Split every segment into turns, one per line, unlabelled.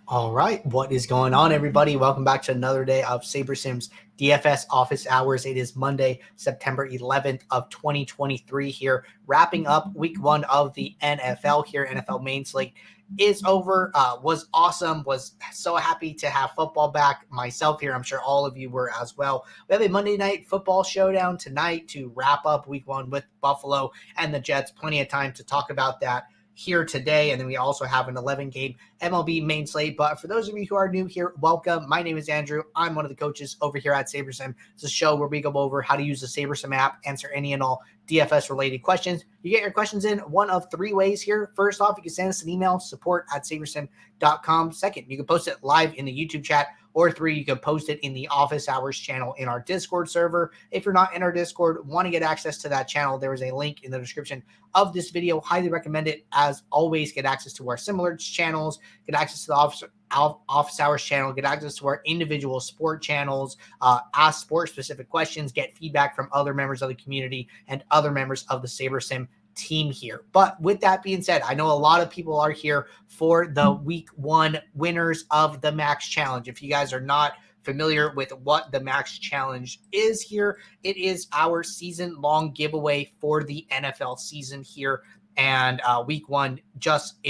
All right, what is going on, everybody? Welcome back to another day of SaberSim's DFS office hours. It is Monday, September 11th of 2023 here, wrapping up week one of the NFL here. NFL main slate is over. Was awesome. Was so happy to have football back myself here. I'm sure all of you were as well. We have a Monday night football showdown tonight to wrap up week one with Buffalo and the Jets. Plenty of time to talk about that here today. And then we also have an 11-game MLB main slate. But for those of you who are new here, welcome. My name is Andrew. I'm one of the coaches over here at SaberSim. It's a show where we go over how to use the SaberSim app, answer any and all DFS related questions. You get your questions in one of three ways here. First off, you can send us an email, support@sabersim.com. Second, you can post it live in the YouTube chat. Or three, you can post it in the office hours channel in our Discord server. If you're not in our Discord, want to get access to that channel, there is a link in the description of this video. Highly recommend it. As always, get access to our similar channels, get access to the office hours channel, get access to our individual sport channels, ask sport specific questions, get feedback from other members of the community and other members of the SaberSim team here. But with that being said, I know a lot of people are here for the week one winners of the Max Challenge. If you guys are not familiar with what the Max Challenge is here, it is our season-long giveaway for the NFL season here. And week one just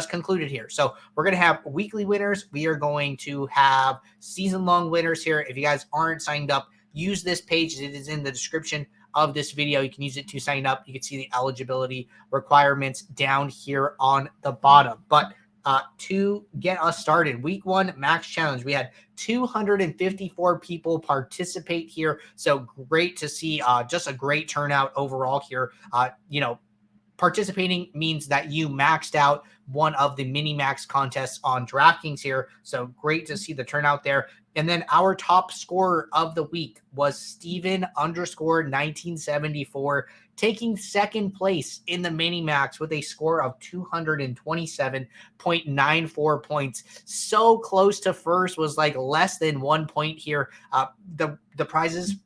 concluded here. So we're going to have weekly winners. We are going to have season-long winners here. If you guys aren't signed up, use this page. It is in the description of this video. You can use it to sign up. You can see the eligibility requirements down here on the bottom. But to get us started, week one Max Challenge, we had 254 people participate here. So great to see, just a great turnout overall here. Participating means that you maxed out one of the mini max contests on Draftkings here. So great to see the turnout there. And then our top scorer of the week was Steven_1974, taking second place in the mini max with a score of 227.94 points. So close to first, was like less than 1 point here. The prizes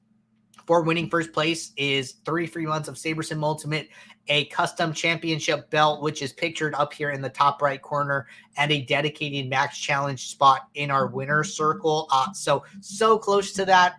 for winning first place is 3 free months of SaberSim Ultimate, a custom championship belt, which is pictured up here in the top right corner, and a dedicated Max Challenge spot in our winner circle. So close to that.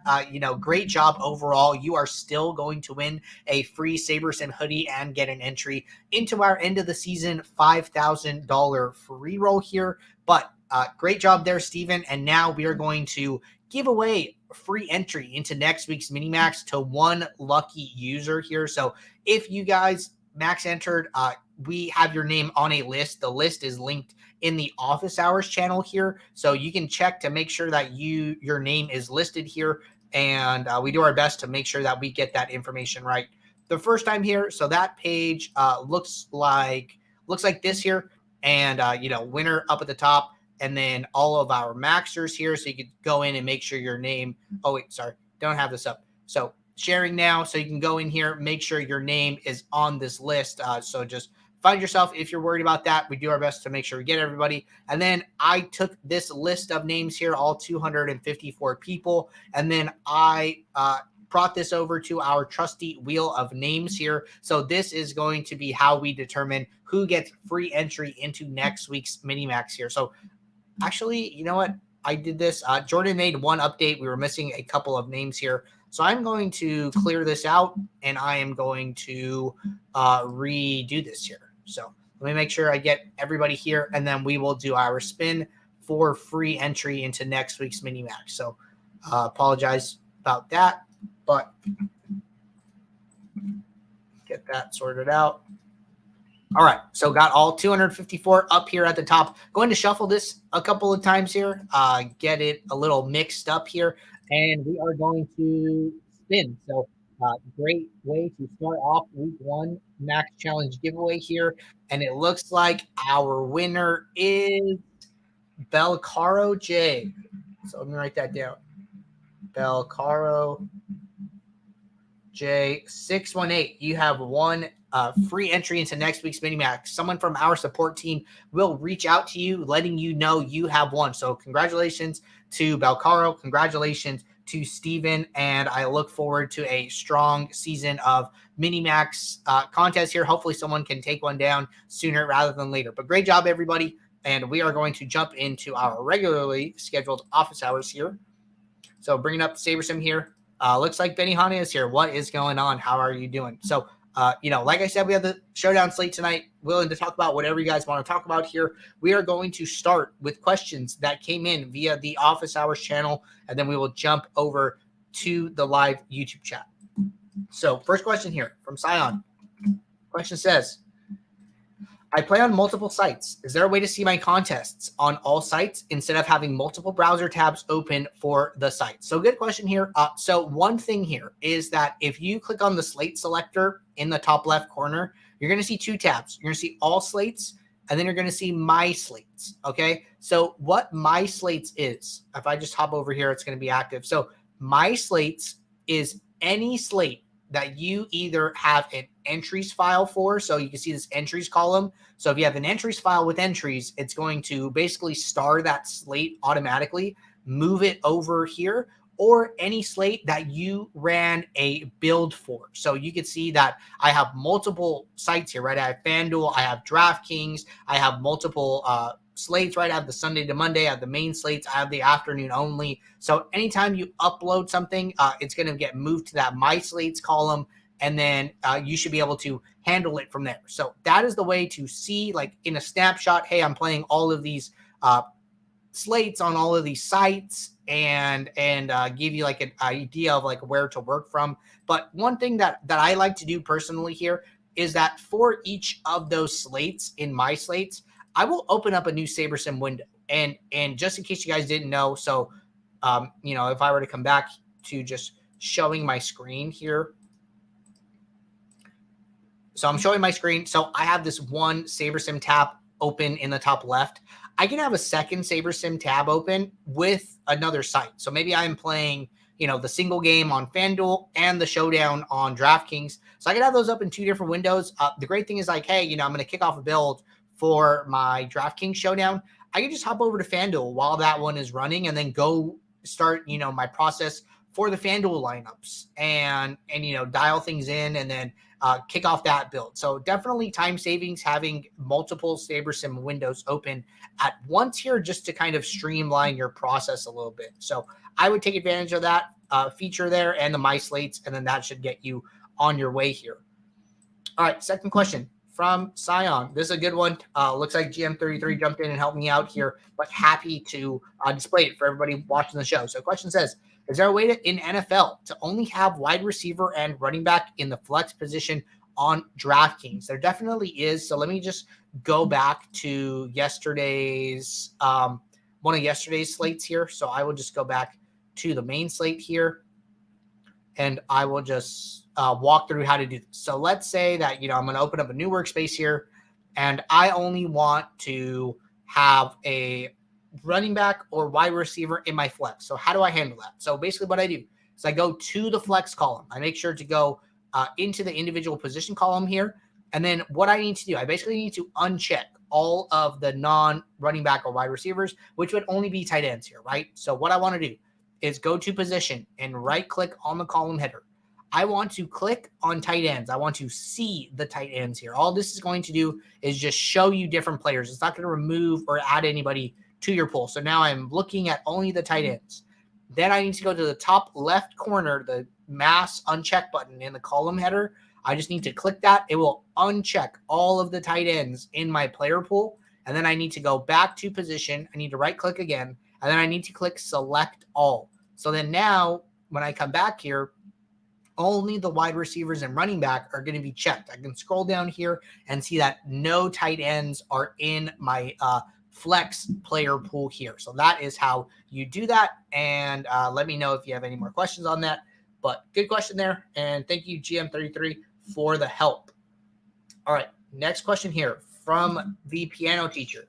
Great job overall. You are still going to win a free SaberSim hoodie and get an entry into our end of the season $5,000 free roll here. But great job there, Steven. And now we are going to give away free entry into next week's Minimax to one lucky user here. So if you guys max entered, we have your name on a list. The list is linked in the office hours channel here. So you can check to make sure that your name is listed here. And we do our best to make sure that we get that information right the first time here. So that page looks like this here. And, winner up at the top. And then all of our maxers here. So you could go in and make sure your name. Oh, wait, sorry. Don't have this up. So sharing now. So you can go in here, make sure your name is on this list. So just find yourself if you're worried about that. We do our best to make sure we get everybody. And then I took this list of names here, all 254 people. And then I brought this over to our trusty wheel of names here. So this is going to be how we determine who gets free entry into next week's mini max here. So actually, you know what? I did this. Jordan made one update. We were missing a couple of names here. So I'm going to clear this out, and I am going to redo this here. So let me make sure I get everybody here, and then we will do our spin for free entry into next week's mini max. So apologize about that, but get that sorted out. All right, so got all 254 up here at the top. Going to shuffle this a couple of times here, get it a little mixed up here, and we are going to spin. So great way to start off week one Max Challenge giveaway here. And it looks like our winner is Belcaro J. So let me write that down. Belcaro J618. You have one free entry into next week's mini max. Someone from our support team will reach out to you, letting you know you have won. So congratulations to Belcaro. Congratulations to Steven. And I look forward to a strong season of mini max contests here. Hopefully someone can take one down sooner rather than later. But great job, everybody. and we are going to jump into our regularly scheduled office hours here. So bringing up SaberSim here. Looks like Benihana is here. What is going on? How are you doing? So, like I said, we have the Showdown slate tonight. Willing to talk about whatever you guys want to talk about here. We are going to start with questions that came in via the Office Hours channel, and then we will jump over to the live YouTube chat. So first question here from Sion. Question says, I play on multiple sites. Is there a way to see my contests on all sites instead of having multiple browser tabs open for the site? So good question here. So one thing here is that if you click on the slate selector in the top left corner, you're going to see two tabs. You're going to see all slates, and then you're going to see my slates. Okay. So what my slates is, if I just hop over here, it's going to be active. So my slates is any slate that you either have an entries file for. So you can see this entries column. So if you have an entries file with entries, it's going to basically star that slate automatically, move it over here, or any slate that you ran a build for. So you can see that I have multiple sites here, right? I have FanDuel, I have Draftkings, I have multiple slates, right? I have the Sunday to Monday, I have the main slates, I have the afternoon only. So anytime you upload something, it's going to get moved to that My Slates column, and then you should be able to handle it from there. So that is the way to see, like in a snapshot, hey, I'm playing all of these slates on all of these sites, and give you like an idea of like where to work from. But one thing that I like to do personally here is that for each of those slates in My Slates, I will open up a new SaberSim window. And just in case you guys didn't know, so, if I were to come back to just showing my screen here. So I'm showing my screen. So I have this one SaberSim tab open in the top left. I can have a second SaberSim tab open with another site. So maybe I'm playing, the single game on FanDuel and the Showdown on Draftkings. So I can have those up in two different windows. The great thing is like, hey, I'm going to kick off a build for my Draftkings Showdown. I can just hop over to FanDuel while that one is running and then go start, my process for the FanDuel lineups and dial things in and then kick off that build. So definitely time savings having multiple SaberSim windows open at once here just to kind of streamline your process a little bit. So I would take advantage of that feature there and the My Slates, and then that should get you on your way here. All right, second question from Sion. This is a good one. Looks like GM33 jumped in and helped me out here, but happy to display it for everybody watching the show. So question says, is there a way in NFL to only have wide receiver and running back in the flex position on DraftKings? There definitely is. So let me just go back to yesterday's, one of yesterday's slates here. So I will just go back to the main slate here, and I will just walk through how to do this. So let's say that, I'm going to open up a new workspace here, and I only want to have a running back or wide receiver in my flex. So how do I handle that? So basically what I do is I go to the flex column. I make sure to go into the individual position column here. And then what I need to do, I basically need to uncheck all of the non-running back or wide receivers, which would only be tight ends here, right? So what I want to do is go to position and right click on the column header. I want to click on tight ends. I want to see the tight ends here. All this is going to do is just show you different players. It's not going to remove or add anybody to your pool. So now I'm looking at only the tight ends. Then I need to go to the top left corner, the mass uncheck button in the column header. I just need to click that. It will uncheck all of the tight ends in my player pool. And then I need to go back to position. I need to right click again. And then I need to click select all. So then now when I come back here, only the wide receivers and running back are going to be checked. I can scroll down here and see that no tight ends are in my flex player pool here. So that is how you do that. And let me know if you have any more questions on that. But good question there. And thank you, GM33, for the help. All right, next question here from the piano teacher.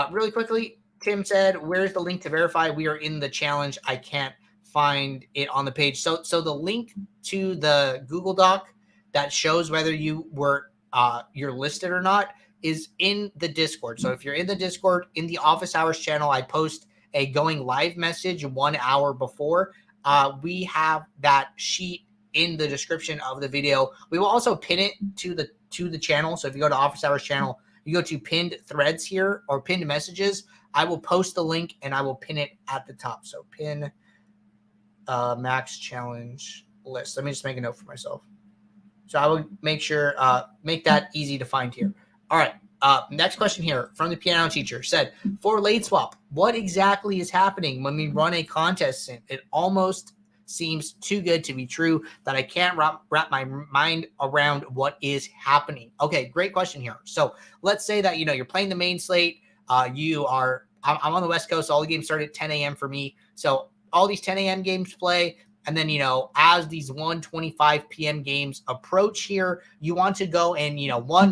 Really quickly, Tim said, where's the link to verify we are in the challenge? I can't find it on the page. So the link to the Google Doc that shows whether you were you're listed or not is in the Discord. So if you're in the Discord, in the Office Hours channel, I post a going live message 1 hour before. We have that sheet in the description of the video. We will also pin it to the channel. So if you go to Office Hours channel, you go to pinned threads here or pinned messages. I will post the link and I will pin it at the top. So pin max challenge list. Let me just make a note for myself. So I will make sure, make that easy to find here. All right. Next question here from the piano teacher said, for late swap, what exactly is happening when we run a contest sim? It almost seems too good to be true that I can't wrap my mind around what is happening. Okay, great question here. So let's say that, you're playing the main slate. I'm on the West Coast. So all the games start at 10 a.m. for me. So all these 10 a.m. games play. And then, as these 1:25 p.m. games approach here, you want to go and,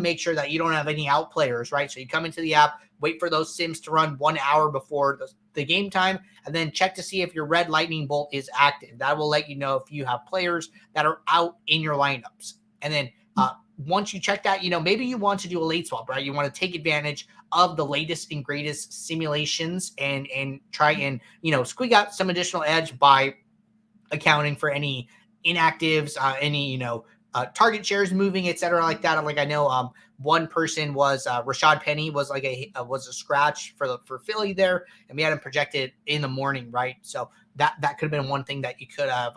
make sure that you don't have any out players, right? So you come into the app, wait for those sims to run 1 hour before the game time, and then check to see if your red lightning bolt is active. That will let you know if you have players that are out in your lineups. And then once you check that, maybe you want to do a late swap, right? You want to take advantage of the latest and greatest simulations and try and, squeak out some additional edge by accounting for any inactives, any, target shares moving, et cetera, like that. Like I know one person was Rashad Penny was like was a scratch for Philly there, and we had him projected in the morning, right? So that could have been one thing that you could have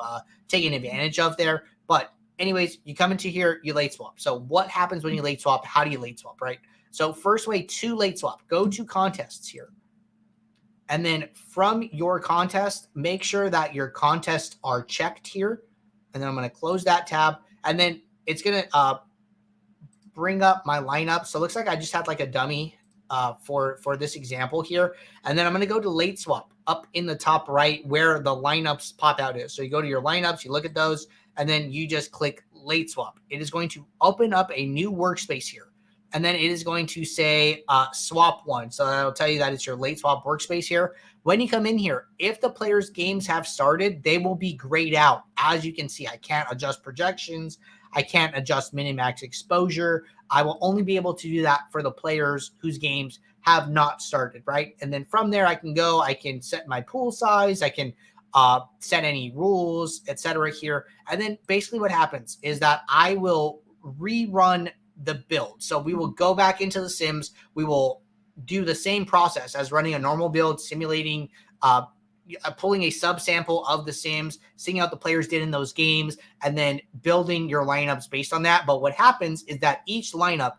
taken advantage of there. But anyways, you come into here, you late swap. So what happens when you late swap? How do you late swap, right? So first way to late swap, go to contests here. And then from your contest, make sure that your contests are checked here. And then I'm going to close that tab. And then it's going to bring up my lineup. So it looks like I just had like a dummy for this example here. And then I'm going to go to late swap up in the top right where the lineups pop out is. So you go to your lineups, you look at those, and then you just click late swap. It is going to open up a new workspace here. And then it is going to say swap one. So that'll tell you that it's your late swap workspace here. When you come in here, if the players' games have started, they will be grayed out. As you can see, I can't adjust projections. I can't adjust min-max exposure. I will only be able to do that for the players whose games have not started, right? And then from there, I can set my pool size. I can set any rules, etc. here. And then basically what happens is that I will rerun the build. So we will go back into the sims. We will do the same process as running a normal build, simulating, pulling a subsample of the sims, seeing how the players did in those games, and then building your lineups based on that. But what happens is that each lineup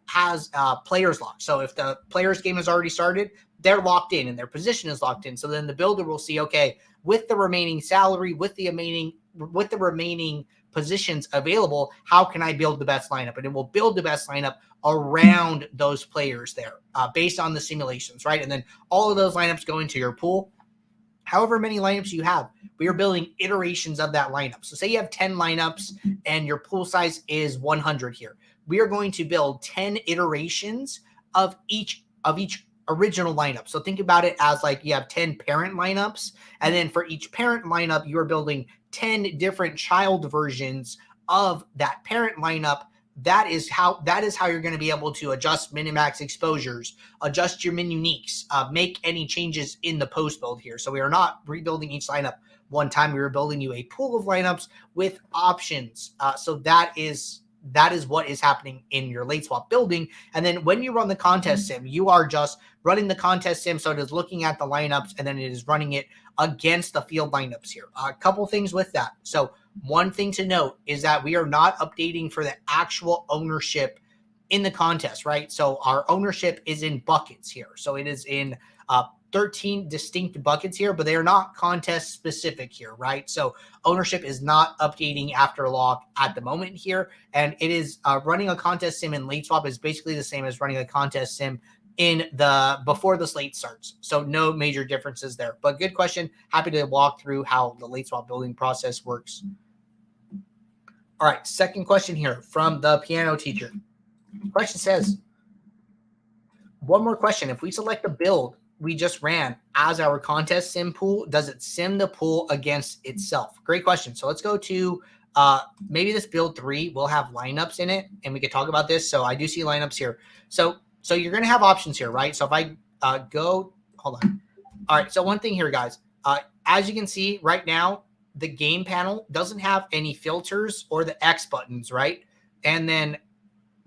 has players locked. So if the player's game has already started, they're locked in and their position is locked in. So then the builder will see, okay, with the remaining salary, with the remaining positions available, how can I build the best lineup? And it will build the best lineup around those players there based on the simulations, right? And then all of those lineups go into your pool. However many lineups you have, we are building iterations of that lineup. So say you have 10 lineups and your pool size is 100 here. We are going to build 10 iterations of each original lineup. So think about it as like you have 10 parent lineups, and then for each parent lineup, you are building 10 different child versions of that parent lineup. That is how you're going to be able to adjust min-max exposures, adjust your min uniques, make any changes in the post build here. So we are not rebuilding each lineup one time. We are building you a pool of lineups with options. So that is what is happening in your late swap building. And then when you run the contest sim, you are just running the contest sim. So it is looking at the lineups and then it is running it against the field lineups here. A couple things with that. So one thing to note is that we are not updating for the actual ownership in the contest, right? So our ownership is in buckets here. So it is in 13 distinct buckets here, but they are not contest specific here, right? So ownership is not updating after lock at the moment here. And it is running a contest sim in late swap is basically the same as running a contest sim in the before the slate starts. So no major differences there, but good question. Happy to walk through how the late swap building process works. All right, second question here from the piano teacher. Question says, one more question. If we select the build we just ran as our contest sim pool, does it sim the pool against itself? Great question. So let's go to maybe this build 3 will have lineups in it, and we could talk about this. So I do see lineups here. So you're going to have options here, right? So if I hold on. All right. So one thing here, guys, as you can see right now, the game panel doesn't have any filters or the X buttons, right? And then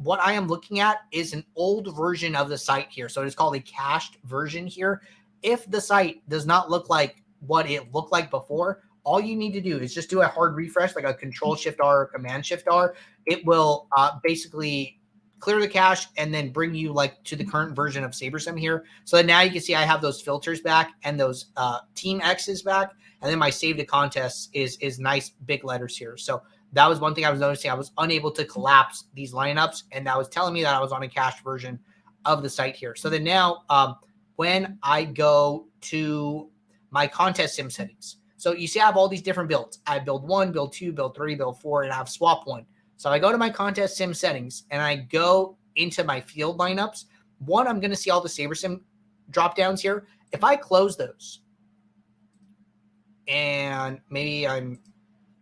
what I am looking at is an old version of the site here. So it's called a cached version here. If the site does not look like what it looked like before, all you need to do is just do a hard refresh, like a Control-Shift-R or Command-Shift-R. It will basically clear the cache and then bring you like to the current version of SaberSim here. So that now you can see I have those filters back and those team X's back. And then my save to contests is nice big letters here. So that was one thing I was noticing. I was unable to collapse these lineups, and that was telling me that I was on a cached version of the site here. So then now when I go to my contest sim settings, so you see I have all these different builds. I have build 1, build 2, build 3, build 4, and I have swap 1. So I go to my contest sim settings and I go into my field lineups. One, I'm going to see all the SaberSim drop downs here. If I close those, and maybe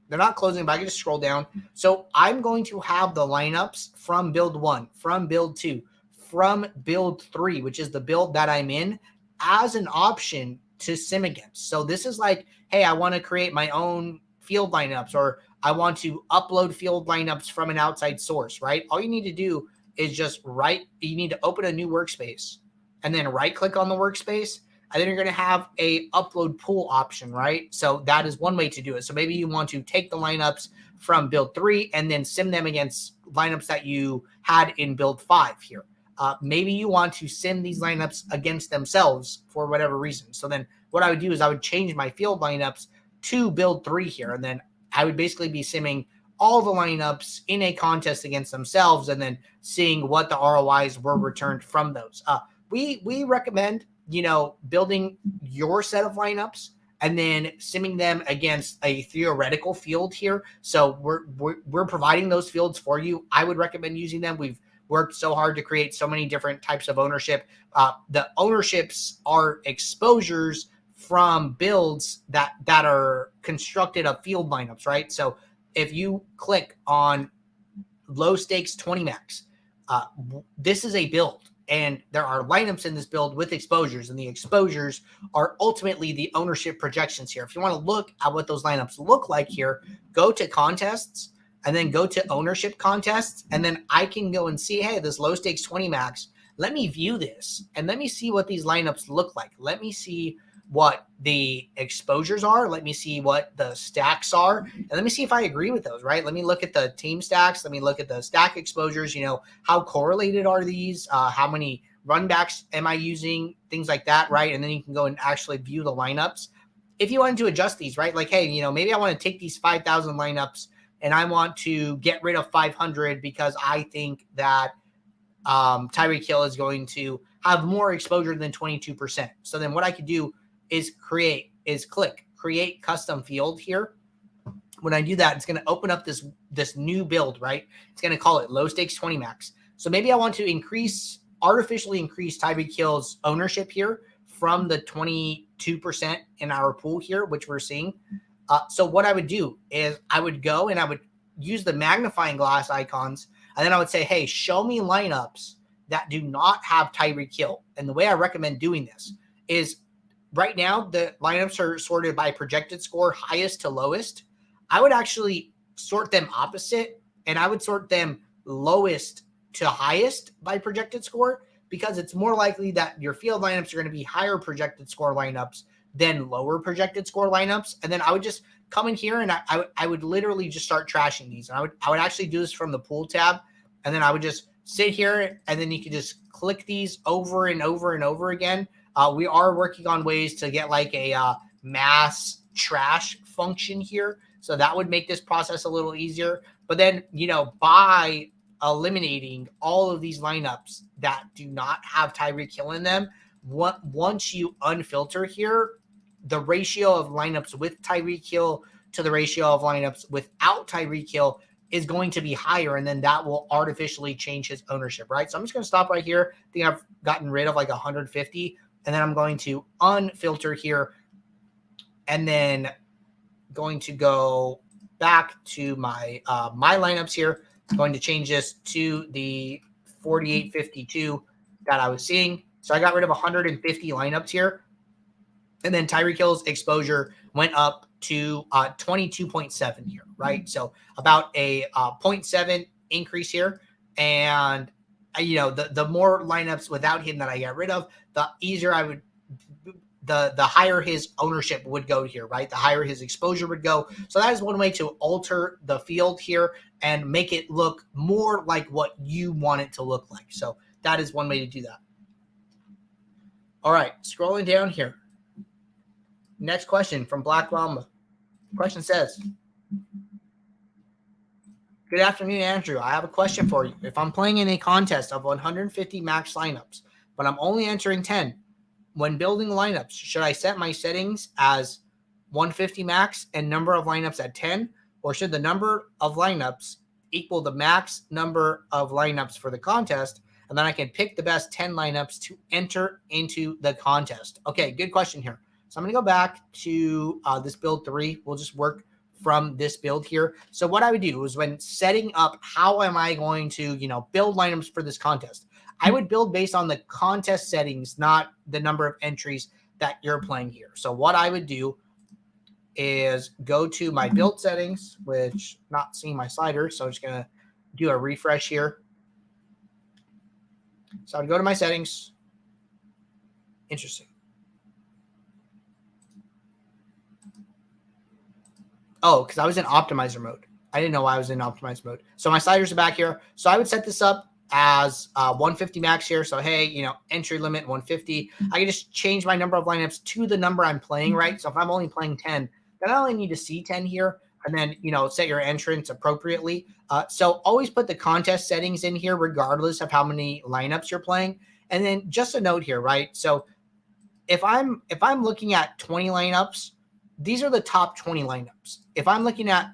they're not closing, but I can just scroll down. So I'm going to have the lineups from build 1, from build 2, from build 3, which is the build that I'm in, as an option to sim against. So this is like, hey, I want to create my own field lineups, or I want to upload field lineups from an outside source, right? All you need to do is just you need to open a new workspace and then right click on the workspace. And then you're going to have a upload pool option, right? So that is one way to do it. So maybe you want to take the lineups from build 3 and then sim them against lineups that you had in build 5 here. Maybe you want to sim these lineups against themselves for whatever reason. So then what I would do is I would change my field lineups to build 3 here. And then I would basically be simming all the lineups in a contest against themselves and then seeing what the ROIs were returned from those. We recommend, building your set of lineups and then simming them against a theoretical field here. So we're providing those fields for you. I would recommend using them. We've worked so hard to create so many different types of ownership. The ownerships are exposures from builds that are constructed of field lineups, right? So if you click on low stakes 20 max, this is a build, and there are lineups in this build with exposures, and the exposures are ultimately the ownership projections here. If you want to look at what those lineups look like here, go to contests and then go to ownership contests, and then I can go and see, hey, this low stakes 20 max, let me view this and let me see what these lineups look like. Let me see what the exposures are. Let me see what the stacks are. And let me see if I agree with those, right? Let me look at the team stacks. Let me look at the stack exposures. How correlated are these? How many run backs am I using? Things like that, right? And then you can go and actually view the lineups. If you wanted to adjust these, right? Like, hey, maybe I want to take these 5,000 lineups and I want to get rid of 500 because I think that Tyreek Hill is going to have more exposure than 22%. So then what I could do is click create custom field here. When I do that, it's going to open up this new build, right? It's going to call it low stakes 20 max. So maybe I want to artificially increase Tyreek Hill's ownership here from the 22% in our pool here, which we're seeing. So what I would do is I would go and I would use the magnifying glass icons, and then I would say, hey, show me lineups that do not have Tyreek Hill. And the way I recommend doing this is, right now, the lineups are sorted by projected score, highest to lowest. I would actually sort them opposite, and I would sort them lowest to highest by projected score, because it's more likely that your field lineups are going to be higher projected score lineups than lower projected score lineups. And then I would just come in here and I would literally just start trashing these. And I would actually do this from the pool tab, and then I would just sit here, and then you can just click these over and over and over again. We are working on ways to get like a mass trash function here. So that would make this process a little easier. But then, by eliminating all of these lineups that do not have Tyreek Hill in them, once you unfilter here, the ratio of lineups with Tyreek Hill to the ratio of lineups without Tyreek Hill is going to be higher, and then that will artificially change his ownership, right? So I'm just going to stop right here. I think I've gotten rid of like 150. And then I'm going to unfilter here, and then going to go back to my my lineups here. I'm going to change this to the 4852 that I was seeing. So I got rid of 150 lineups here. And then Tyreek Hill's exposure went up to 22.7 here, right? So about a 0.7 increase here. And the more lineups without him that I get rid of, the easier I would, the higher his ownership would go here, right? The higher his exposure would go. So that is one way to alter the field here and make it look more like what you want it to look like. So that is one way to do that. All right, scrolling down here. Next question from Black Mamba. Question says, good afternoon, Andrew. I have a question for you. If I'm playing in a contest of 150 max lineups, but I'm only entering 10, when building lineups, should I set my settings as 150 max and number of lineups at 10, or should the number of lineups equal the max number of lineups for the contest, and then I can pick the best 10 lineups to enter into the contest? Okay, good question here. So I'm going to go back to this build 3. We'll just work from this build here. So what I would do is, when setting up how am I going to, build lineups for this contest, I would build based on the contest settings, not the number of entries that you're playing here. So what I would do is go to my build settings, which not seeing my slider. So I'm just going to do a refresh here. So I'd go to my settings. Interesting. Oh, because I was in optimizer mode. I didn't know why I was in optimizer mode. So my sliders are back here. So I would set this up as 150 max here. So, hey, entry limit 150. I can just change my number of lineups to the number I'm playing, right? So if I'm only playing 10, then I only need to see 10 here, and then, set your entrance appropriately. So always put the contest settings in here, regardless of how many lineups you're playing. And then just a note here, right? So if I'm looking at 20 lineups, these are the top 20 lineups. If I'm looking at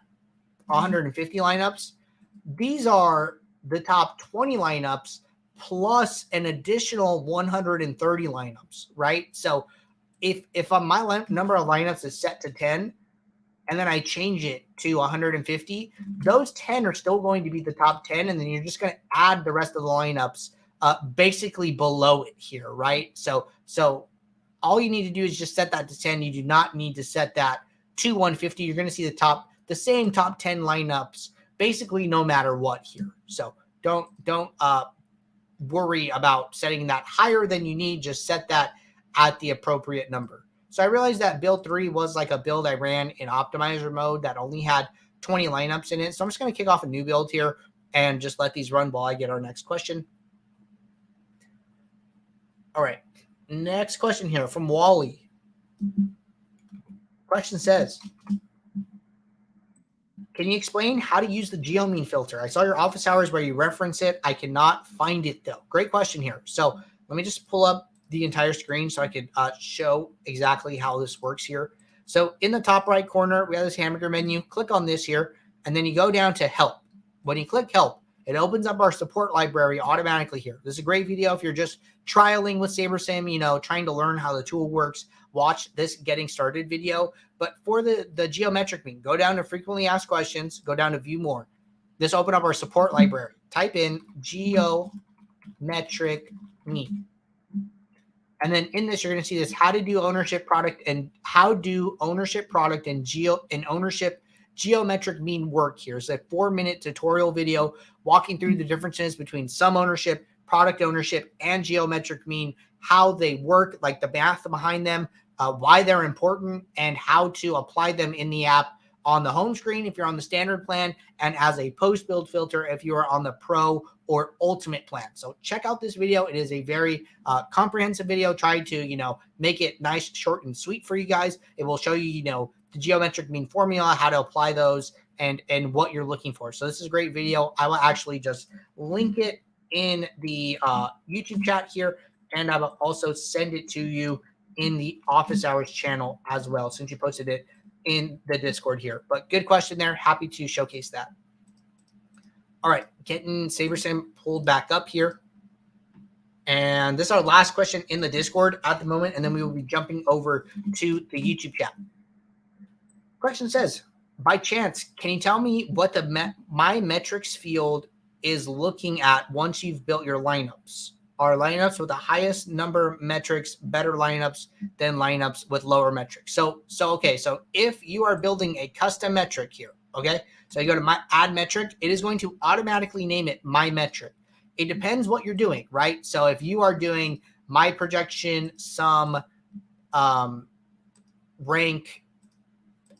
150 lineups, these are the top 20 lineups plus an additional 130 lineups, right? So if my number of lineups is set to 10 and then I change it to 150, those 10 are still going to be the top 10, and then you're just going to add the rest of the lineups basically below it here, right? So all you need to do is just set that to 10. You do not need to set that to 150. You're going to see the same top 10 lineups basically no matter what here. So don't worry about setting that higher than you need. Just set that at the appropriate number. So I realized that build 3 was like a build I ran in optimizer mode that only had 20 lineups in it. So I'm just going to kick off a new build here and just let these run while I get our next question. All right. Next question here from Wally. Question says, can you explain how to use the Geomean filter? I saw your office hours where you reference it. I cannot find it though. Great question here. So let me just pull up the entire screen so I could show exactly how this works here. So in the top right corner, we have this hamburger menu. Click on this here, and then you go down to help. When you click help, it opens up our support library automatically here. This is a great video if you're just trialing with SaberSim, trying to learn how the tool works. Watch this getting started video. But for the geometric mean, go down to frequently asked questions, go down to view more. This open up our support library. Type in geometric mean. And then in this, you're going to see this how to do ownership product and ownership geometric mean work here. It's a 4-minute tutorial video walking through the differences between sum ownership, product ownership, and geometric mean, how they work, like the math behind them, why they're important, and how to apply them in the app on the home screen if you're on the standard plan, and as a post-build filter if you are on the pro or ultimate plan. So check out this video. It is a very comprehensive video. Try to, make it nice, short, and sweet for you guys. It will show you, the geometric mean formula, how to apply those, and what you're looking for. So this is a great video. I will actually just link it in the YouTube chat here, and I will also send it to you in the office hours channel as well, since you posted it in the Discord here. But good question there. Happy to showcase that. All right, getting SaberSim pulled back up here. And this is our last question in the Discord at the moment, and then we will be jumping over to the YouTube chat. Question says, by chance, can you tell me what the my metrics field is looking at once you've built your lineups? Are lineups with the highest number of metrics better lineups than lineups with lower metrics? So if you are building a custom metric here, Okay. So you go to my add metric. It is going to automatically name it my metric. It depends what you're doing, right? So if you are doing my projection, some rank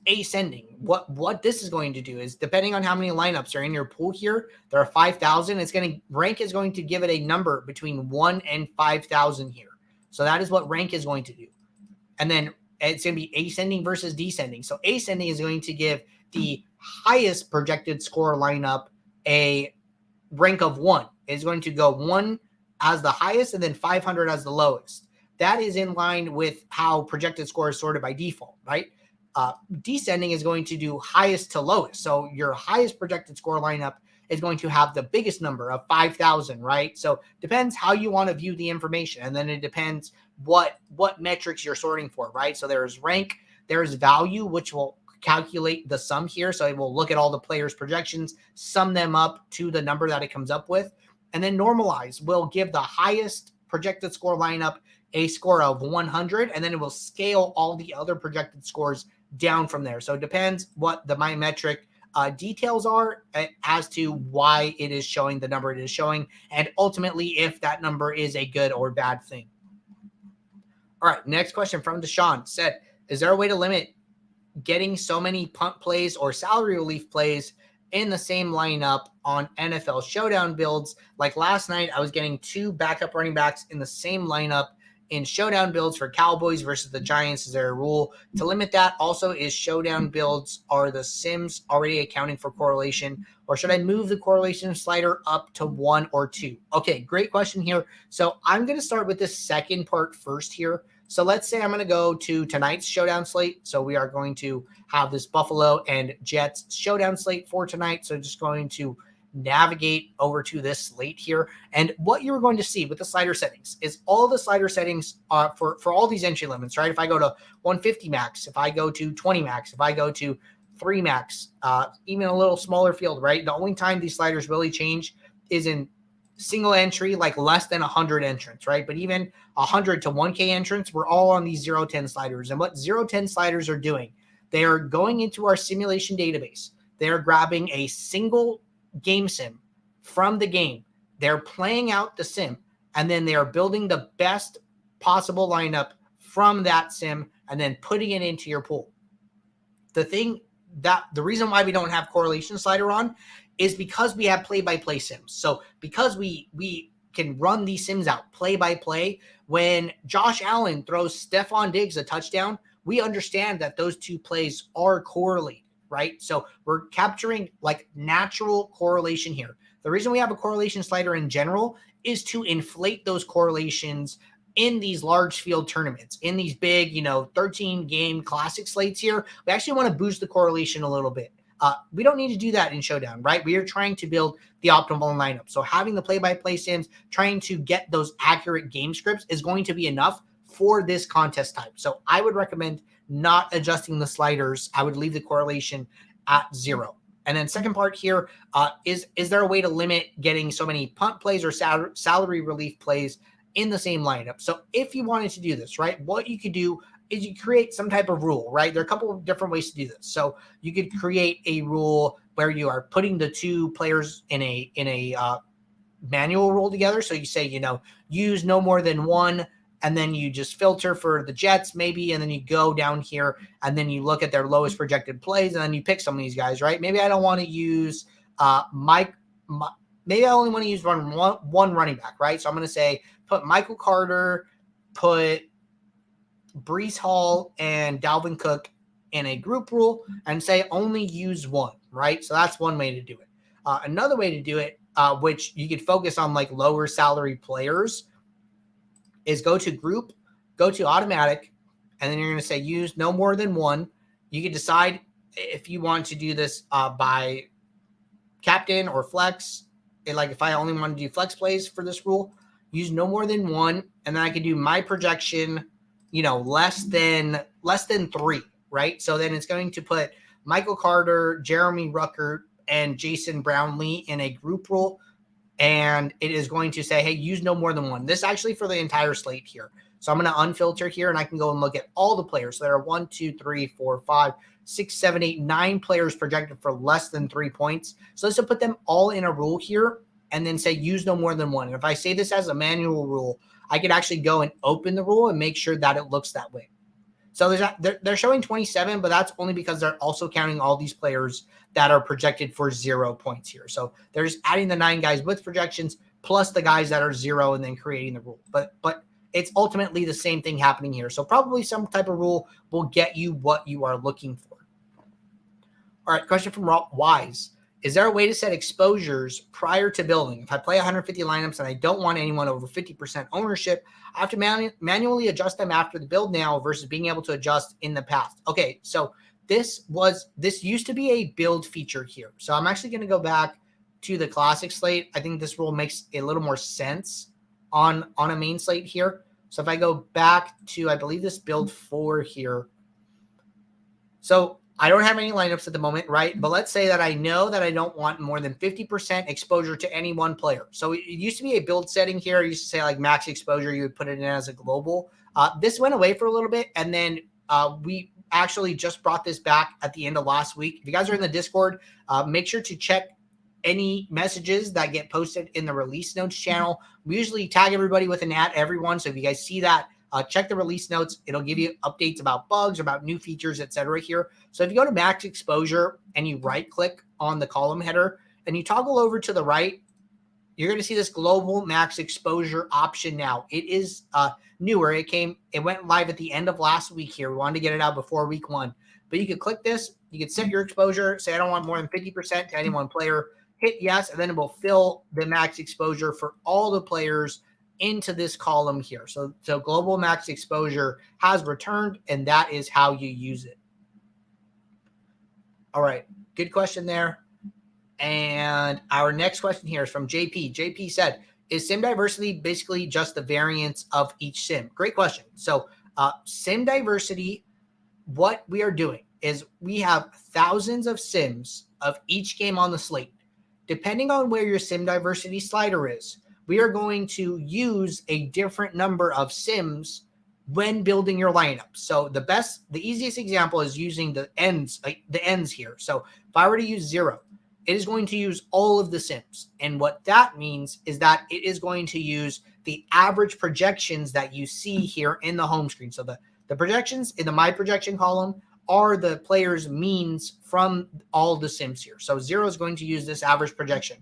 ascending, what this is going to do is, depending on how many lineups are in your pool here, there are 5,000. It's going to, rank is going to give it a number between 1 and 5,000 here. So that is what rank is going to do. And then it's going to be ascending versus descending. So ascending is going to give the highest projected score lineup a rank of 1. It's going to go 1 as the highest and then 500 as the lowest. That is in line with how projected score is sorted by default, right? Descending is going to do highest to lowest. So your highest projected score lineup is going to have the biggest number of 5,000, right? So depends how you want to view the information. And then it depends what metrics you're sorting for, right? So there's rank, there's value, which will calculate the sum here. So it will look at all the players' projections, sum them up to the number that it comes up with. And then normalize will give the highest projected score lineup a score of 100, and then it will scale all the other projected scores down from there. So it depends what the my metric details are as to why it is showing the number it is showing, and ultimately if that number is a good or bad thing. All right, next question from Deshaun said, is there a way to limit getting so many punt plays or salary relief plays in the same lineup on NFL Showdown builds? Like last night, I was getting 2 backup running backs in the same lineup in Showdown builds for Cowboys versus the Giants. Is there a rule to limit that? Also, is Showdown builds, are the sims already accounting for correlation, or should I move the correlation slider up to 1 or 2? Okay, great question here. So I'm going to start with this second part first here. So let's say I'm going to go to tonight's Showdown slate. So we are going to have this Buffalo and Jets Showdown slate for tonight. So just going to navigate over to this slate here. And what you're going to see with the slider settings is all the slider settings for all these entry limits, right? If I go to 150 max, if I go to 20 max, if I go to 3 max, even a little smaller field, right? The only time these sliders really change is in single entry, like less than 100 entrants, right? But even 100 to 1K entrants, we're all on these 0-10 sliders. And what 0-10 sliders are doing, they are going into our simulation database. They're grabbing a single game sim from the game. They're playing out the sim, and then they are building the best possible lineup from that sim and then putting it into your pool. The reason why we don't have correlation slider on is because we have play-by-play sims. So because we can run these sims out play-by-play, when Josh Allen throws Stephon Diggs a touchdown, we understand that those 2 plays are correlated, right? So we're capturing like natural correlation here. The reason we have a correlation slider in general is to inflate those correlations in these large field tournaments, in these big, 13 game classic slates here. We actually want to boost the correlation a little bit. We don't need to do that in Showdown, right? We are trying to build the optimal lineup. So having the play-by-play sims, trying to get those accurate game scripts is going to be enough for this contest type. So I would recommend not adjusting the sliders. I would leave the correlation at 0. And then second part here, is there a way to limit getting so many punt plays or salary relief plays in the same lineup? So if you wanted to do this, right, what you could do is you create some type of rule, right? There are a couple of different ways to do this. So you could create a rule where you are putting the 2 players in a manual rule together. So you say, use no more than 1, and then you just filter for the Jets maybe, and then you go down here and then you look at their lowest projected plays, and then you pick some of these guys, right? Maybe I don't want to use maybe I only want to use one running back, right? So I'm going to say put Michael Carter, put Breece Hall and Dalvin Cook in a group rule, and say only use 1, right? So that's one way to do it. Another way to do it, which you could focus on like lower salary players, is go to group, go to automatic, and then you're going to say use no more than 1. You can decide if you want to do this by captain or flex. Like if I only want to do flex plays for this rule, use no more than 1, and then I can do my projection, less than 3, right? So then it's going to put Michael Carter, Jeremy Ruckert, and Jason Brownlee in a group rule. and it is going to say, hey, use no more than one. This is actually for the entire slate here. So I'm going to unfilter here, and I can go and look at all the players. So there are 1, 2, 3, 4, 5, 6, 7, 8, 9 players projected for less than 3 points. So let's put them all in a rule here and then say use no more than one. And if I say this as a manual rule, I could actually go and open the rule and make sure that it looks that way. So they're showing 27, but that's only because they're also counting all these players that are projected for 0 points here. So they're just adding the 9 guys with projections plus the guys that are 0 and then creating the rule. But it's ultimately the same thing happening here. So probably some type of rule will get you what you are looking for. All right, question from Rob Wise. Is there a way to set exposures prior to building? If I play 150 lineups and I don't want anyone over 50% ownership, I have to manually adjust them after the build now versus being able to adjust in the past. Okay, so this used to be a build feature here. So I'm actually going to go back to the classic slate. I think this rule makes a little more sense on a main slate here. So if I go back to, I believe this build 4 here. So I don't have any lineups at the moment, right? But let's say that I know that I don't want more than 50% exposure to any one player. So it used to be a build setting here. It used to say like max exposure. You would put it in as a global. This went away for a little bit. And then we actually just brought this back at the end of last week. If you guys are in the Discord, make sure to check any messages that get posted in the release notes channel. We usually tag everybody with an @everyone. So if you guys see that, check the release notes. It'll give you updates about bugs, about new features, etc. here. So if you go to max exposure and you right click on the column header and you toggle over to the right, you're going to see this global max exposure option now. It is newer. It went live at the end of last week here. We wanted to get it out before week 1. But you could click this. You could set your exposure. Say I don't want more than 50% to any one player. Hit yes, and then it will fill the max exposure for all the players into this column here. So global max exposure has returned, and that is how you use it. All right, good question there. And our next question here is from JP. JP said, is sim diversity basically just the variance of each sim? Great question. So sim diversity, what we are doing is we have thousands of sims of each game on the slate. Depending on where your sim diversity slider is, we are going to use a different number of sims when building your lineup. So the easiest example is using the ends here. So if I were to use 0, it is going to use all of the sims. And what that means is that it is going to use the average projections that you see here in the home screen. So the projections in the My Projection column are the players' means from all the sims here. So 0 is going to use this average projection.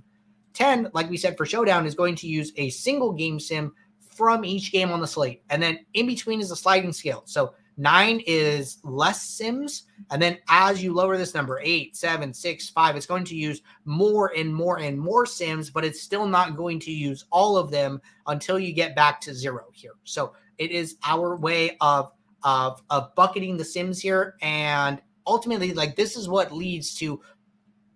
10, like we said for Showdown, is going to use a single game sim from each game on the slate. And then in between is a sliding scale. So 9 is less sims. And then as you lower this number, 8, 7, 6, 5, it's going to use more and more and more sims, but it's still not going to use all of them until you get back to 0 here. So it is our way of bucketing the sims here. And ultimately, like, this is what leads to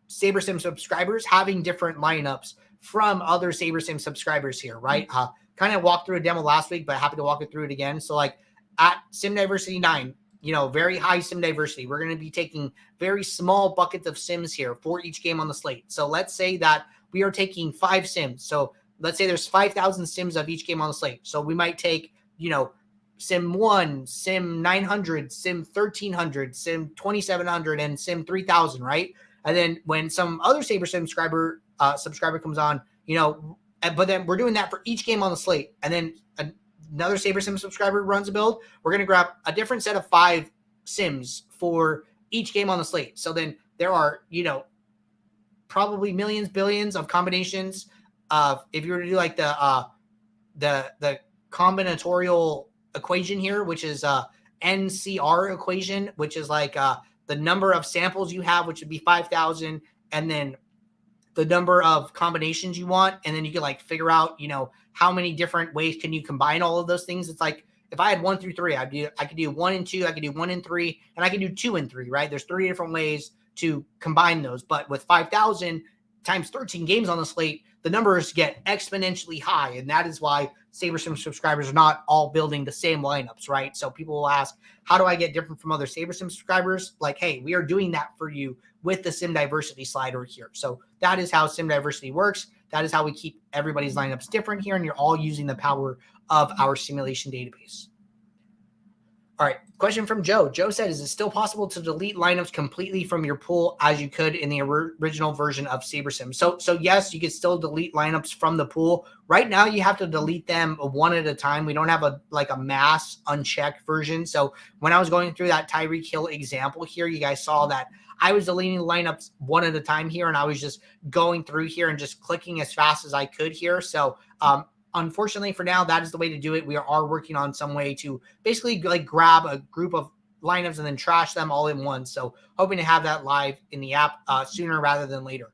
SaberSim subscribers having different lineups from other SaberSim subscribers here, right? Kind of walked through a demo last week, but happy to walk it through it again. So like at Sim Diversity 9, very high sim diversity. We're going to be taking very small buckets of sims here for each game on the slate. So let's say that we are taking 5 sims. So let's say there's 5,000 sims of each game on the slate. So we might take, Sim 1, Sim 900, Sim 1300, Sim 2700, and Sim 3000, right? And then when some other SaberSim subscriber comes on, but then we're doing that for each game on the slate. And then another SaberSim subscriber runs a build. We're going to grab a different set of 5 sims for each game on the slate. So then there are, probably millions, billions of combinations of, if you were to do like the combinatorial equation here, which is NCR equation, which is like the number of samples you have, which would be 5,000, and then the number of combinations you want. And then you can like figure out, how many different ways can you combine all of those things. It's like, if I had 1 through 3, I could do 1 and 2, I could do 1 and 3, and I could do 2 and 3, right? There's 3 different ways to combine those. But with 5,000 times 13 games on the slate, the numbers get exponentially high. And that is why SaberSim subscribers are not all building the same lineups, right? So people will ask, how do I get different from other SaberSim subscribers? Like, hey, we are doing that for you with the sim diversity slider here. So that is how sim diversity works. that is how we keep everybody's lineups different here, and you're all using the power of our simulation database. All right, question from Joe. Joe said, is it still possible to delete lineups completely from your pool as you could in the original version of SaberSim? So yes, you can still delete lineups from the pool. Right now, you have to delete them one at a time. We don't have a mass unchecked version. So when I was going through that Tyreek Hill example here, you guys saw that I was deleting lineups one at a time here, and I was just going through here and just clicking as fast as I could here. So unfortunately, for now, that is the way to do it. We are working on some way to basically grab a group of lineups and then trash them all in one. So hoping to have that live in the app sooner rather than later.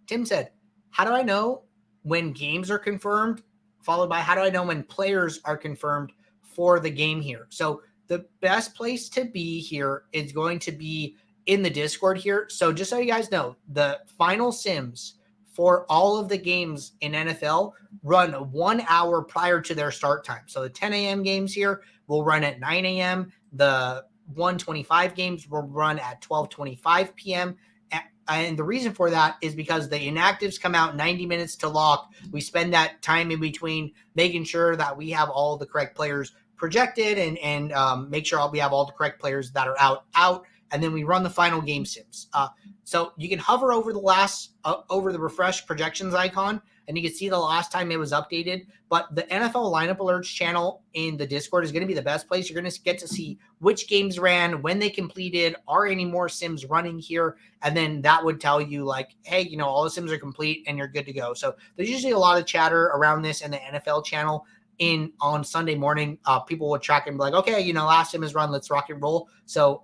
Tim said, how do I know when games are confirmed? Followed by, how do I know when players are confirmed for the game here? So the best place to be here is going to be in the Discord here. So just so you guys know, the final sims for all of the games in NFL run 1 hour prior to their start time. So the 10 a.m. games here will run at 9 a.m. The 1:25 games will run at 12:25 p.m. And the reason for that is because the inactives come out 90 minutes to lock. We spend that time in between making sure that we have all the correct players projected and make sure we have all the correct players that are out. And then we run the final game sims. So you can hover over over the refresh projections icon, and you can see the last time it was updated. But the NFL lineup alerts channel in the Discord is going to be the best place. You're going to get to see which games ran, when they completed, are any more sims running here, and then that would tell you hey, all the sims are complete and you're good to go. So there's usually a lot of chatter around this in the NFL channel. On Sunday morning, people will track and be like, okay, last sim is run, let's rock and roll. So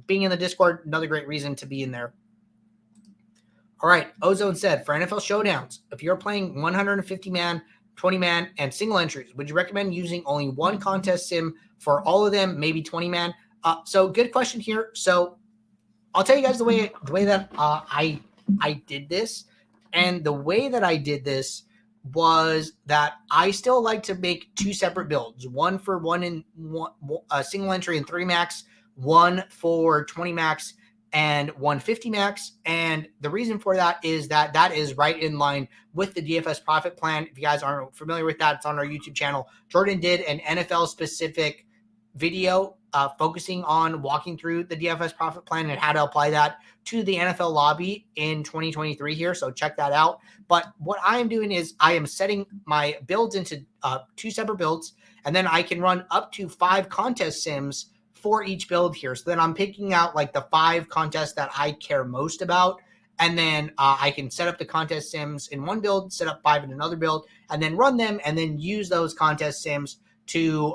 being in the Discord, another great reason to be in there. All right, Ozone said, for NFL showdowns, if you're playing 150-man, 20-man, and single entries, would you recommend using only one contest sim for all of them, maybe 20-man? So good question here. So I'll tell you guys the way that I did this. And the way that I did this was that I still like to make two separate builds, one for a single entry and 3 max, one for 20 max and 150 max. And the reason for that is that is right in line with the DFS profit plan. If you guys aren't familiar with that, it's on our YouTube channel. Jordan did an NFL specific video focusing on walking through the DFS profit plan and how to apply that to the NFL lobby in 2023 here. So check that out. But what I am doing is I am setting my builds into two separate builds, and then I can run up to 5 contest sims for each build here. So then I'm picking out the 5 contests that I care most about. And then I can set up the contest sims in one build, set up 5 in another build, and then run them and then use those contest sims to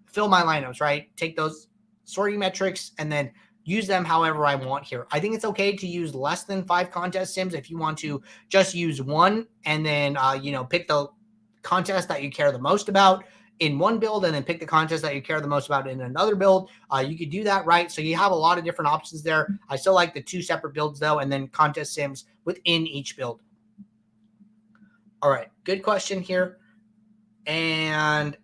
fill my lineups, right? Take those sorting metrics and then use them however I want here. I think it's okay to use less than 5 contest sims if you want to just use one and then, pick the contest that you care the most about in one build and then pick the contest that you care the most about in another build. You could do that, right? So you have a lot of different options there. I still like the 2 separate builds though, and then contest sims within each build. All right, good question here. And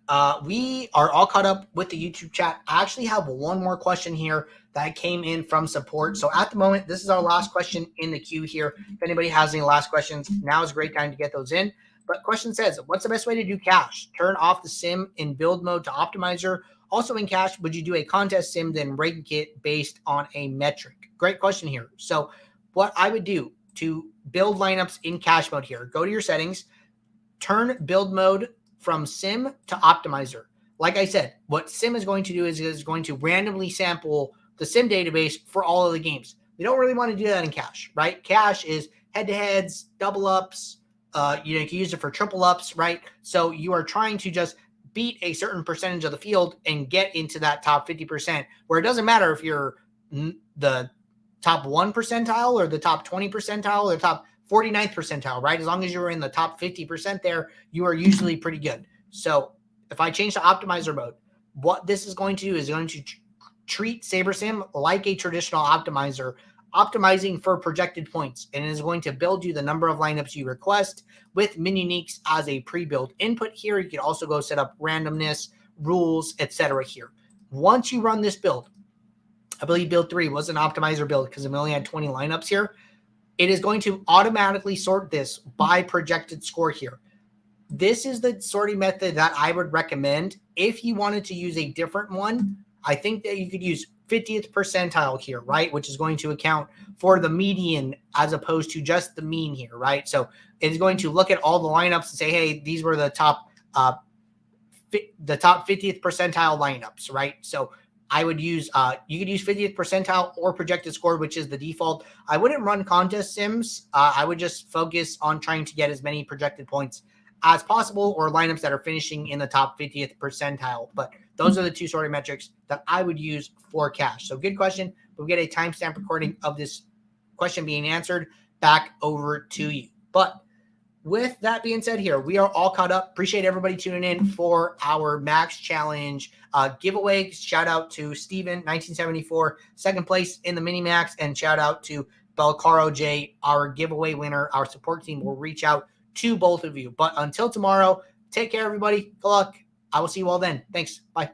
we are all caught up with the YouTube chat. I actually have one more question here that came in from support. So at the moment, this is our last question in the queue here. If anybody has any last questions, now is a great time to get those in. But question says, what's the best way to do cash? Turn off the sim in build mode to optimizer. Also in cash, would you do a contest sim, then rank it based on a metric? Great question here. So what I would do to build lineups in cash mode here, go to your settings, turn build mode from sim to optimizer. Like I said, what sim is going to do is going to randomly sample the sim database for all of the games. We don't really want to do that in cash, right? Cash is head-to-heads, double ups. You can use it for triple ups, right? So you are trying to just beat a certain percentage of the field and get into that top 50%, where it doesn't matter if you're the top 1 percentile or the top 20 percentile or the top 49th percentile, right? As long as you're in the top 50% there, you are usually pretty good. So if I change to optimizer mode, what this is going to do is going to treat SaberSim like a traditional optimizer, optimizing for projected points, and it is going to build you the number of lineups you request with min uniques as a pre-build input here. You can also go set up randomness, rules, etc. here. Once you run this build, I believe build 3 was an optimizer build because we only had 20 lineups here. it is going to automatically sort this by projected score here. This is the sorting method that I would recommend. If you wanted to use a different one, I think that you could use 50th percentile here, right? Which is going to account for the median as opposed to just the mean here, right? So it's going to look at all the lineups and say, hey, these were the top 50th percentile lineups, right? So I would use, you could use 50th percentile or projected score, which is the default. I wouldn't run contest sims. I would just focus on trying to get as many projected points as possible or lineups that are finishing in the top 50th percentile. But those are the two sorting metrics that I would use for cash. So good question. We'll get a timestamp recording of this question being answered back over to you. But with that being said here, we are all caught up. Appreciate everybody tuning in for our Max Challenge giveaway. Shout out to Steven, 1974, second place in the Mini Max, and shout out to Belcaro J, our giveaway winner. Our support team will reach out to both of you. But until tomorrow, take care, everybody. Good luck. I will see you all then. Thanks. Bye.